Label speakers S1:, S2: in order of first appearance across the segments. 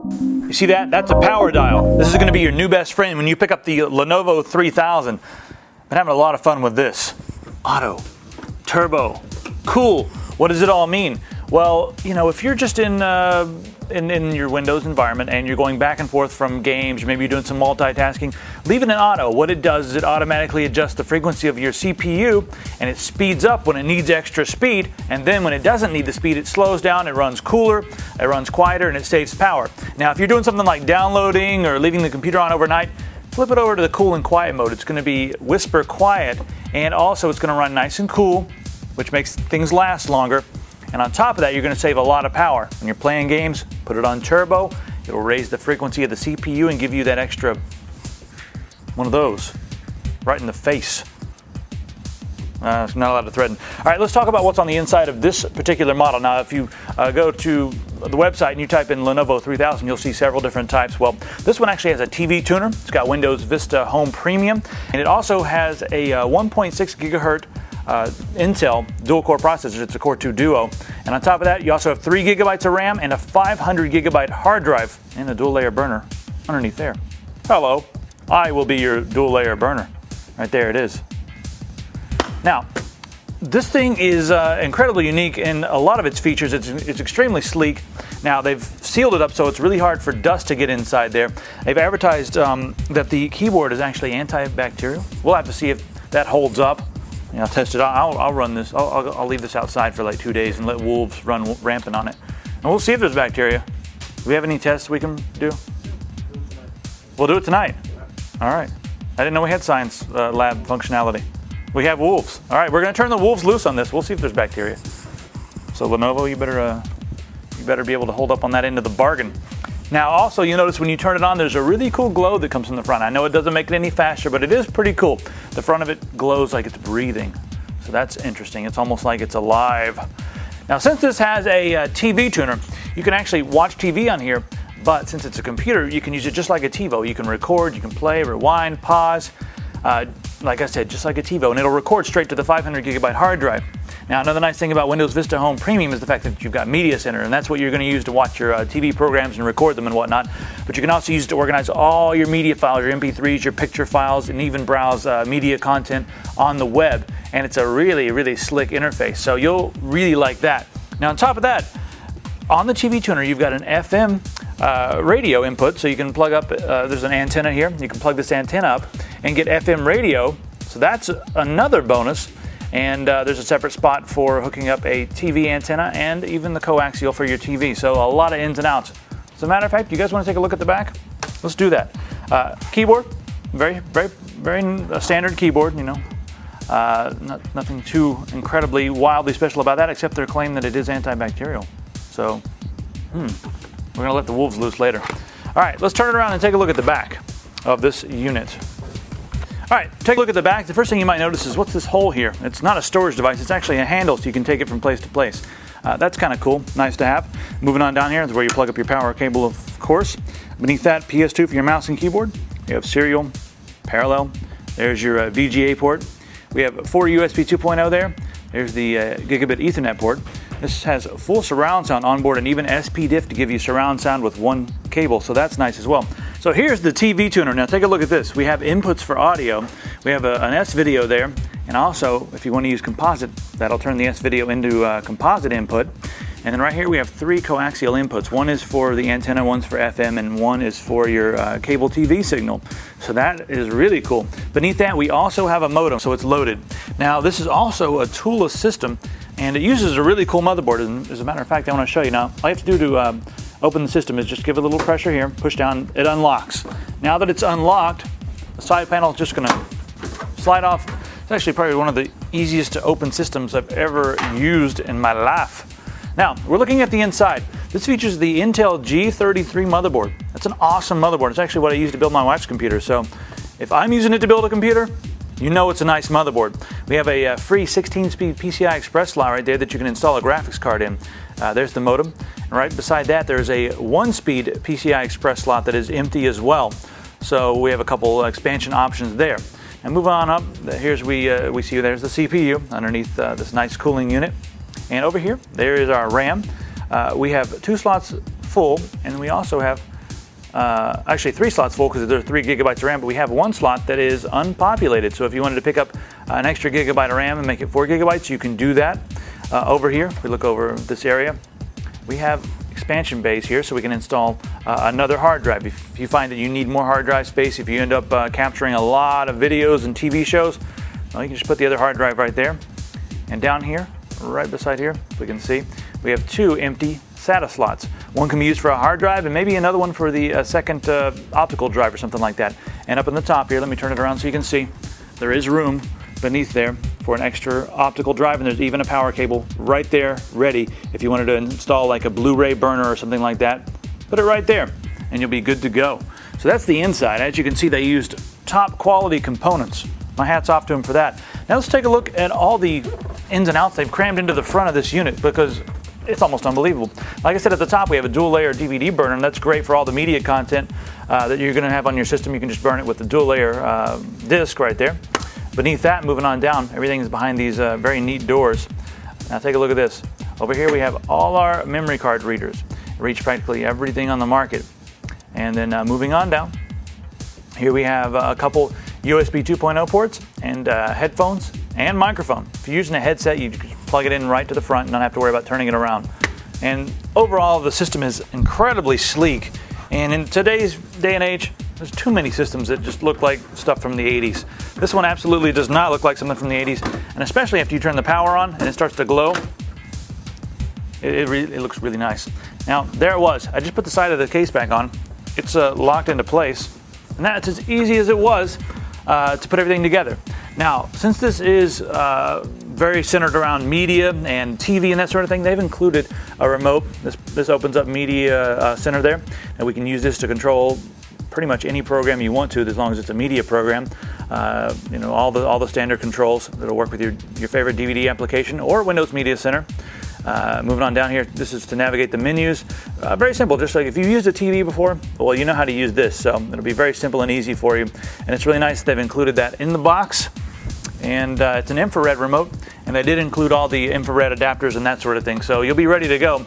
S1: You see that? That's a power dial. This is going to be your new best friend when you pick up the Lenovo 3000. Been having a lot of fun with this. Auto, turbo, cool. What does it all mean? Well, you know, if you're just in your Windows environment and you're going back and forth from games, or maybe you're doing some multitasking, leave it in auto. What it does is it automatically adjusts the frequency of your CPU, and it speeds up when it needs extra speed, and then when it doesn't need the speed, it slows down, it runs cooler, it runs quieter, and it saves power. Now, if you're doing something like downloading or leaving the computer on overnight, flip it over to the cool and quiet mode. It's going to be whisper quiet, and also it's going to run nice and cool, which makes things last longer. And on top of that, you're going to save a lot of power. When you're playing games, put it on turbo. It'll raise the frequency of the CPU and give you that extra one of those right in the face. It's not allowed to threaten. All right, let's talk about what's on the inside of this particular model. Now, if you go to the website and you type in Lenovo 3000, you'll see several different types. Well, this one actually has a TV tuner. It's got Windows Vista Home Premium, and it also has a 1.6 gigahertz Intel dual-core processor. It's a Core 2 Duo. And on top of that, you also have 3 gigabytes of RAM and a 500 gigabyte hard drive and a dual-layer burner underneath there. Hello, I will be your dual-layer burner. Right there it is. Now, this thing is incredibly unique in a lot of its features. It's extremely sleek. Now, they've sealed it up so it's really hard for dust to get inside there. They've advertised that the keyboard is actually antibacterial. We'll have to see if that holds up. I'll test it out. I'll run this. I'll leave this outside for like 2 days and let wolves run rampant on it. And we'll see if there's bacteria. Do we have any tests we can do? We'll do it tonight. All right. I didn't know we had science lab functionality. We have wolves. All right, we're going to turn the wolves loose on this. We'll see if there's bacteria. So Lenovo, you better be able to hold up on that end of the bargain. Now, also, you notice when you turn it on, there's a really cool glow that comes from the front. I know it doesn't make it any faster, but it is pretty cool. The front of it glows like it's breathing. So that's interesting. It's almost like it's alive. Now, since this has a TV tuner, you can actually watch TV on here, but since it's a computer, you can use it just like a TiVo. You can record, you can play, rewind, pause. Like I said, just like a TiVo, and it'll record straight to the 500 gigabyte hard drive. Now, another nice thing about Windows Vista Home Premium is the fact that you've got Media Center, and that's what you're going to use to watch your TV programs and record them and whatnot. But you can also use it to organize all your media files, your MP3s, your picture files, and even browse media content on the web. And it's a really, really slick interface, so you'll really like that. Now, on top of that, on the TV tuner, you've got an FM radio input, so you can plug up, there's an antenna here, you can plug this antenna up and get FM radio, so that's another bonus. And there's a separate spot for hooking up a TV antenna and even the coaxial for your TV, so a lot of ins and outs. As a matter of fact, you guys want to take a look at the back? Let's do that. Keyboard, very standard keyboard, you know. Nothing too incredibly wildly special about that, except their claim that it is antibacterial. So, we're going to let the wolves loose later. All right, let's turn it around and take a look at the back of this unit. All right, take a look at the back. The first thing you might notice is what's this hole here? It's not a storage device. It's actually a handle so you can take it from place to place. That's kind of cool. Nice to have. Moving on down here is where you plug up your power cable, of course. Beneath that, PS2 for your mouse and keyboard. You have serial, parallel. There's your VGA port. We have 4 USB 2.0 there. There's the gigabit Ethernet port. This has full surround sound on board and even SPDIF to give you surround sound with one cable, so that's nice as well. So here's the TV tuner. Now take a look at this. We have inputs for audio. We have an S-video there, and also if you want to use composite, that'll turn the S-video into composite input. And then right here we have 3 coaxial inputs. One is for the antenna, one's for FM, and one is for your cable TV signal. So that is really cool. Beneath that we also have a modem, so it's loaded. Now this is also a toolless system, and it uses a really cool motherboard. And as a matter of fact, I want to show you now. All you have to do to open the system is just give it a little pressure here, push down, it unlocks. Now that it's unlocked, the side panel is just going to slide off. It's actually probably one of the easiest to open systems I've ever used in my life. Now, we're looking at the inside. This features the Intel G33 motherboard. That's an awesome motherboard. It's actually what I use to build my wife's computer. So if I'm using it to build a computer, you know it's a nice motherboard. We have a free 16-speed PCI Express slot right there that you can install a graphics card in. There's the modem. And right beside that, there's a 1-speed PCI Express slot that is empty as well. So we have a couple expansion options there. And moving on up, here's we see there's the CPU underneath this nice cooling unit. And over here, there is our RAM. We have 2 slots full, and we also have actually 3 slots full because there's 3 gigabytes of RAM, but we have 1 slot that is unpopulated. So if you wanted to pick up an extra gigabyte of RAM and make it 4 gigabytes, you can do that. Over here, if we look over this area, we have expansion bays here, so we can install another hard drive. If you find that you need more hard drive space, if you end up capturing a lot of videos and TV shows, well, you can just put the other hard drive right there. And down here, right beside here, we can see, we have 2 empty SATA slots. One can be used for a hard drive and maybe another one for the second optical drive or something like that. And up in the top here, let me turn it around so you can see, there is room beneath there for an extra optical drive, and there's even a power cable right there ready if you wanted to install like a Blu-ray burner or something like that. Put it right there and you'll be good to go. So that's the inside. As you can see, they used top quality components. My hat's off to them for that. Now let's take a look at all the ins and outs they've crammed into the front of this unit, because it's almost unbelievable. Like I said at the top, we have a dual layer DVD burner, and that's great for all the media content that you're going to have on your system. You can just burn it with the dual layer disc right there. Beneath that, moving on down, everything is behind these very neat doors. Now take a look at this. Over here we have all our memory card readers. Reach practically everything on the market. And then moving on down, here we have a couple USB 2.0 ports and headphones and microphone. If you're using a headset, you can plug it in right to the front and not have to worry about turning it around. And overall, the system is incredibly sleek. And in today's day and age, there's too many systems that just look like stuff from the 80s. This one absolutely does not look like something from the 80s, and especially after you turn the power on and it starts to glow, it looks really nice. Now, there it was. I just put the side of the case back on. It's locked into place, and that's as easy as it was to put everything together. Now, since this is very centered around media and TV and that sort of thing, they've included a remote. This opens up Media Center there, and we can use this to control pretty much any program you want to, as long as it's a media program. You know, all the standard controls that'll work with your favorite DVD application or Windows Media Center. Moving on down here, this is to navigate the menus. Very simple, just like if you've used a TV before, well, you know how to use this, so it'll be very simple and easy for you. And it's really nice that they've included that in the box. And it's an infrared remote, and they did include all the infrared adapters and that sort of thing, so you'll be ready to go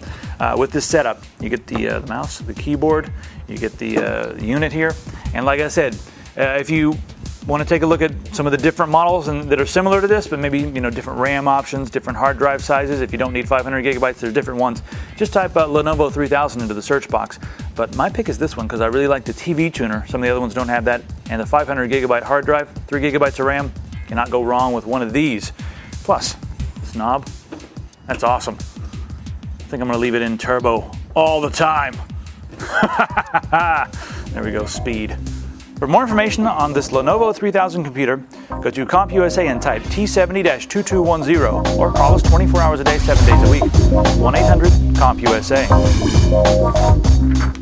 S1: with this setup. You get the mouse, the keyboard, you get the unit here, and like I said, if you want to take a look at some of the different models that are similar to this, but maybe different RAM options, different hard drive sizes. If you don't need 500 gigabytes, there's different ones. Just type Lenovo 3000 into the search box. But my pick is this one because I really like the TV tuner. Some of the other ones don't have that, and the 500 gigabyte hard drive, 3 gigabytes of RAM. Cannot go wrong with one of these. Plus, this knob, that's awesome. I think I'm going to leave it in turbo all the time. There we go, speed. For more information on this Lenovo 3000 computer, go to CompUSA and type T70-2210 or call us 24 hours a day, 7 days a week. 1-800-CompUSA.